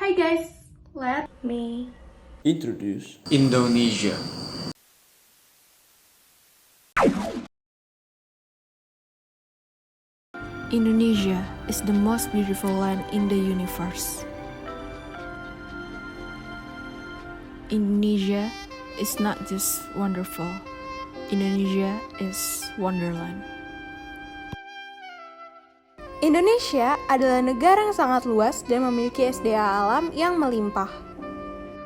Hi guys, let me Introduce Indonesia. Indonesia is the most beautiful land in the universe. Indonesia is not just wonderful. Indonesia is Wonderland. Indonesia adalah negara yang sangat luas dan memiliki SDA alam yang melimpah.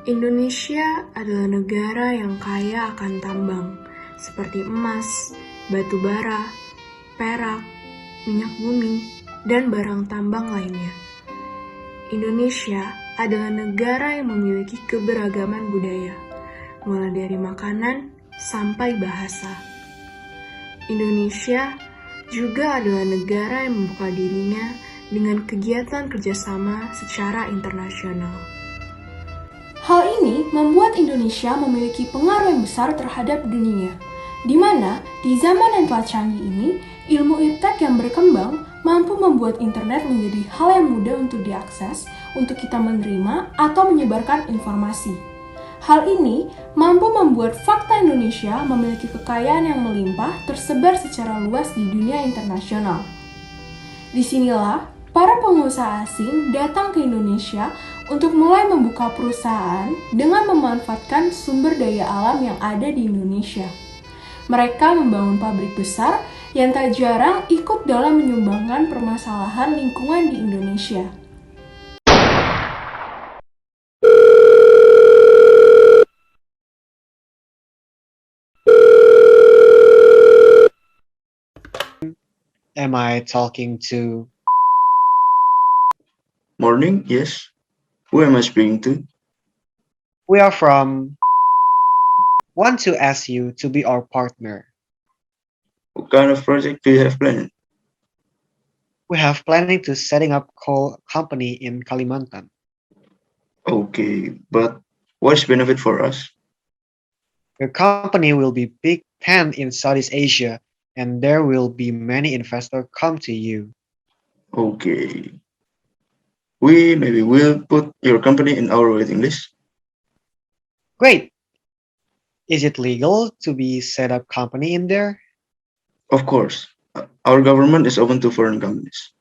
Indonesia adalah negara yang kaya akan tambang seperti emas, batu bara, perak, minyak bumi, dan barang tambang lainnya. Indonesia adalah negara yang memiliki keberagaman budaya, mulai dari makanan sampai bahasa. Indonesia juga adalah negara yang membuka dirinya dengan kegiatan kerjasama secara internasional. Hal ini membuat Indonesia memiliki pengaruh yang besar terhadap dunia, di mana di zaman yang telah canggih ini, ilmu iptek yang berkembang mampu membuat internet menjadi hal yang mudah untuk diakses, untuk kita menerima atau menyebarkan informasi. Hal ini mampu membuat fakta Indonesia memiliki kekayaan yang melimpah tersebar secara luas di dunia internasional. Disinilah para pengusaha asing datang ke Indonesia untuk mulai membuka perusahaan dengan memanfaatkan sumber daya alam yang ada di Indonesia. Mereka membangun pabrik besar yang tak jarang ikut dalam menyumbangkan permasalahan lingkungan di Indonesia. Am I talking to? Morning, yes. Who am I speaking to? We are from. Want to ask you to be our partner. What kind of project do you have planned? We have planning to setting up coal company in Kalimantan. Okay, but what is benefit for us? Your company will be big 10 in Southeast Asia, and there will be many investors come to you. Okay. We maybe will put your company in our waiting list. Great. Is it legal to be set up company in there? Of course. Our government is open to foreign companies.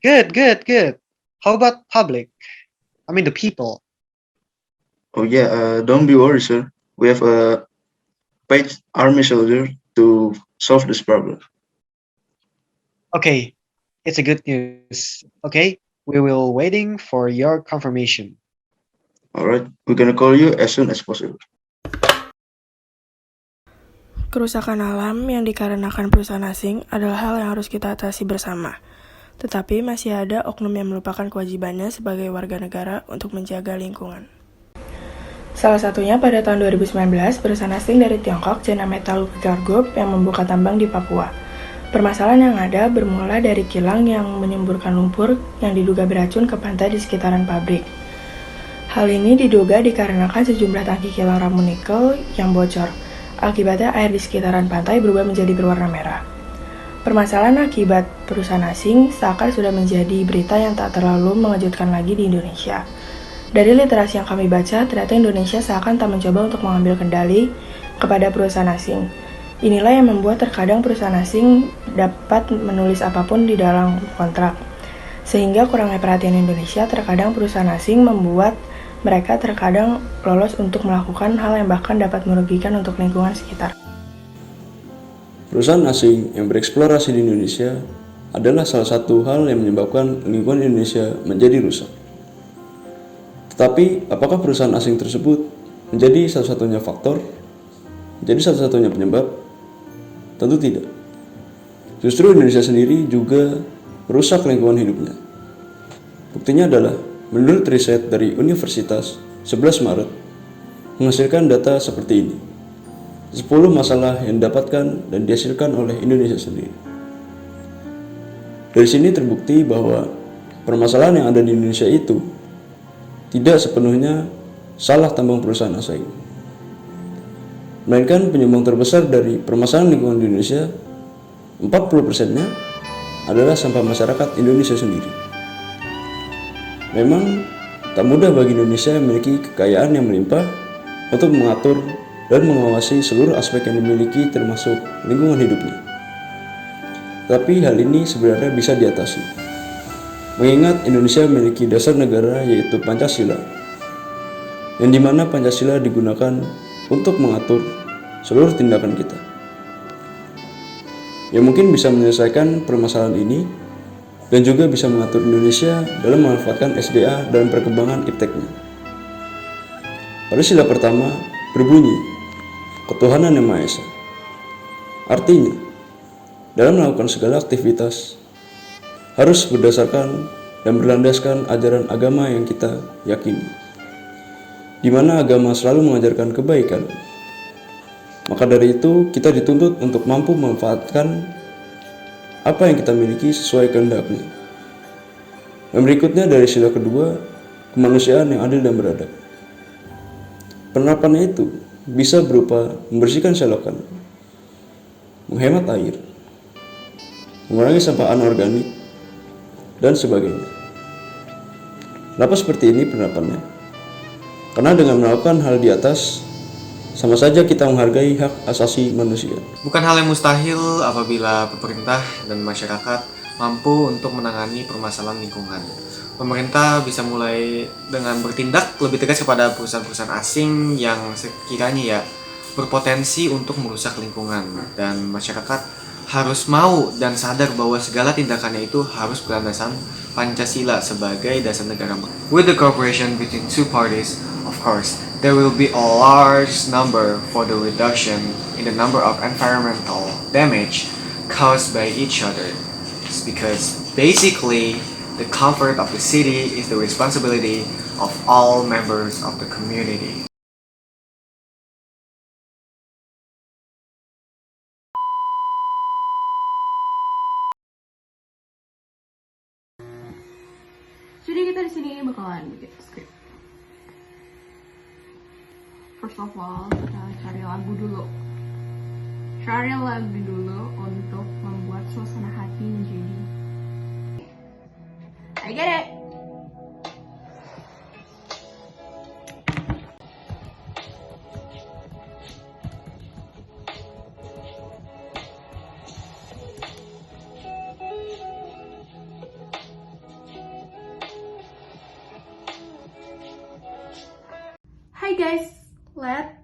Good, good, good. How about public? I mean the people. Oh yeah, don't be worried, sir. We have a paid army soldier to solve this problem. Okay, it's a good news. Okay, we will waiting for your confirmation. Alright, we're gonna call you as soon as possible. Kerusakan alam yang dikarenakan perusahaan asing adalah hal yang harus kita atasi bersama. Tetapi masih ada oknum yang melupakan kewajibannya sebagai warga negara untuk menjaga lingkungan. Salah satunya pada tahun 2019, perusahaan asing dari Tiongkok, China Metallurgical Group, yang membuka tambang di Papua. Permasalahan yang ada bermula dari kilang yang menyemburkan lumpur yang diduga beracun ke pantai di sekitaran pabrik. Hal ini diduga dikarenakan sejumlah tangki kilang ramu nikel yang bocor. Akibatnya air di sekitaran pantai berubah menjadi berwarna merah. Permasalahan akibat perusahaan asing seakan sudah menjadi berita yang tak terlalu mengejutkan lagi di Indonesia. Dari literasi yang kami baca, ternyata Indonesia seakan tak mencoba untuk mengambil kendali kepada perusahaan asing. Inilah yang membuat terkadang perusahaan asing dapat menulis apapun di dalam kontrak. Sehingga kurangnya perhatian Indonesia, terkadang perusahaan asing membuat mereka terkadang lolos untuk melakukan hal yang bahkan dapat merugikan untuk lingkungan sekitar. perusahaan asing yang bereksplorasi di Indonesia adalah salah satu hal yang menyebabkan lingkungan Indonesia menjadi rusak. Tetapi, apakah perusahaan asing tersebut menjadi satu-satunya faktor? Menjadi satu-satunya penyebab? Tentu tidak. Justru Indonesia sendiri juga merusak lingkungan hidupnya. Buktinya adalah menurut riset dari Universitas 11 Maret menghasilkan data seperti ini. 10 masalah yang didapatkan dan dihasilkan oleh Indonesia sendiri. Dari sini terbukti bahwa permasalahan yang ada di Indonesia itu tidak sepenuhnya salah tambang perusahaan asing. Melainkan penyumbang terbesar dari permasalahan lingkungan di Indonesia, 40%-nya adalah sampah masyarakat Indonesia sendiri. Memang tak mudah bagi Indonesia yang memiliki kekayaan yang melimpah untuk mengatur dan mengawasi seluruh aspek yang dimiliki termasuk lingkungan hidupnya. Tapi hal ini sebenarnya bisa diatasi. Mengingat Indonesia memiliki dasar negara yaitu Pancasila, yang dimana Pancasila digunakan untuk mengatur seluruh tindakan kita. Yang mungkin bisa menyelesaikan permasalahan ini dan juga bisa mengatur Indonesia dalam memanfaatkan SDA dan perkembangan ipteknya. Pada sila pertama berbunyi, ketuhanan yang Maha Esa. Artinya, dalam melakukan segala aktivitas harus berdasarkan dan berlandaskan ajaran agama yang kita yakini, di mana agama selalu mengajarkan kebaikan. Maka dari itu, kita dituntut untuk mampu memanfaatkan apa yang kita miliki sesuai kehendaknya. Yang berikutnya dari sila kedua, kemanusiaan yang adil dan beradab. Penerapannya itu bisa berupa membersihkan selokan, menghemat air, mengurangi sampah anorganik, dan sebagainya. Kenapa seperti ini penerapannya? Karena dengan melakukan hal di atas, sama saja kita menghargai hak asasi manusia. Bukan hal yang mustahil apabila pemerintah dan masyarakat mampu untuk menangani permasalahan lingkungan. Pemerintah bisa mulai dengan bertindak lebih tegas kepada perusahaan-perusahaan asing yang sekiranya berpotensi untuk merusak lingkungan, dan masyarakat harus mau dan sadar bahwa segala tindakannya itu harus berlandasan Pancasila sebagai dasar negara. With the cooperation between two parties, of course, there will be a large number for the reduction in the number of environmental damage caused by each other. It's because basically the comfort of the city is the responsibility of all members of the community. Jadi kita di sini bakalan bikin skrip. First of all, kita cari lagu dulu. Cari lagu dulu untuk membuat suasana hati menjadi I get it. Hi guys, let's